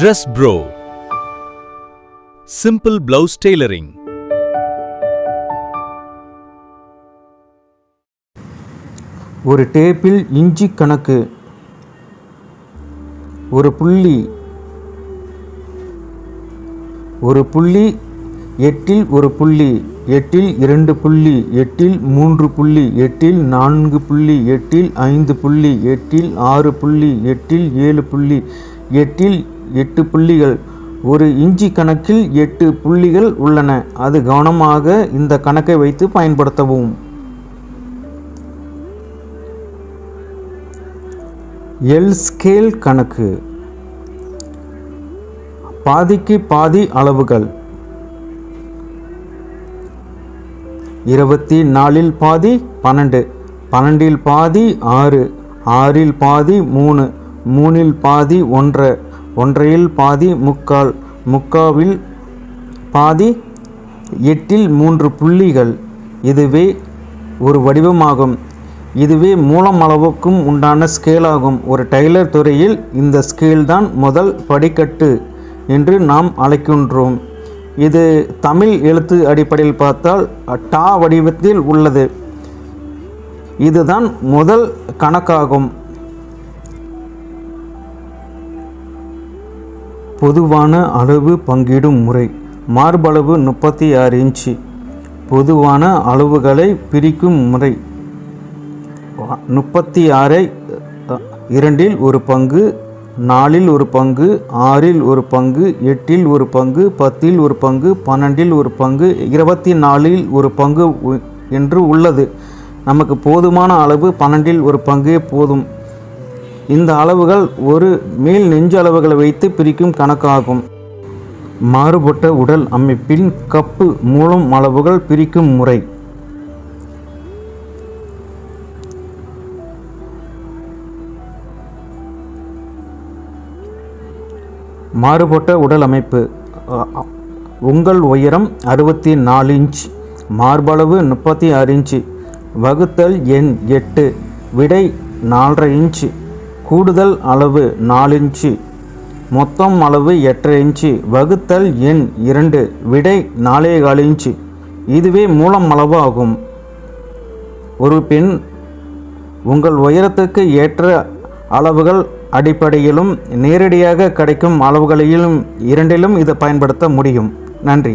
Dress Bro. Simple blouse tailoring. ஒரு டேப்பில் inch கணக்கு, ஒரு புள்ளி, எட்டில் ஒரு புள்ளி, எட்டில் 2 புள்ளி, எட்டில் 3 புள்ளி, எட்டில் 4 புள்ளி, எட்டில் 5 புள்ளி, எட்டில் 6 புள்ளி, எட்டில் 7 புள்ளி, எட்டில் 8 புள்ளிகள். ஒரு இன்ச்சி கணக்கில் 8 புள்ளிகள் உள்ளன. அது கவனமாக இந்த கணக்கை வைத்து பயன்படுத்தவும். எல் ஸ்கேல் கணக்கு. பாதிக்கு பாதி அளவுகள். 24 பாதி 12, 12 பாதி 6, 6 பாதி 3, 3 பாதி 1, 1 பாதி 3/4, 3/4 பாதி 8 3 புள்ளிகள். இதுவே ஒரு வடிவமாகும். இதுவே மூலம் அளவுக்கும் உண்டான ஸ்கேலாகும். ஒரு டைலர் துறையில் இந்த ஸ்கேல் தான் முதல் படிக்கட்டு என்று நாம் அழைக்கின்றோம். இது தமிழ் எழுத்து அடிப்படையில் பார்த்தால் டா வடிவத்தில் உள்ளது. இதுதான் முதல் கணக்காகும். பொதுவான அளவு பங்கிடும் முறை. மார்பளவு 36 இன்ச்சு. பொதுவான அளவுகளை பிரிக்கும் முறை. 36ஐ 2இல் ஒரு பங்கு, 4இல் ஒரு பங்கு, 6இல் ஒரு பங்கு, 8இல் ஒரு பங்கு, 10இல் ஒரு பங்கு, 12இல் ஒரு பங்கு, 24இல் ஒரு பங்கு என்று உள்ளது. நமக்கு போதுமான அளவு 12இல் ஒரு பங்கே போதும். இந்த அளவுகள் ஒரு மேல் நெஞ்சு அளவுகளை வைத்து பிரிக்கும் கணக்காகும். மாறுபட்ட உடல் அமைப்பின் கப்பு மூலம் அளவுகள் பிரிக்கும் முறை. மாறுபட்ட உடல் அமைப்பு. உங்கள் உயரம் 64 இன்ச், மார்பளவு 36 இன்ச்சு, வகுத்தல் எண் 8, விடை 4.5 இன்ச்சு, கூடுதல் அளவு 4 இன்ச்சு, மொத்தம் அளவு 8.5 இன்ச்சு, வகுத்தல் எண் 2, விடை 4.25 இன்ச்சு. இதுவே மூலம் அளவு ஆகும். ஒரு பெண் உங்கள் உயரத்துக்கு ஏற்ற அளவுகள் அடிப்படையிலும் நேரடியாக கிடைக்கும் அளவுகளிலும் இரண்டிலும் இதை பயன்படுத்த முடியும். நன்றி.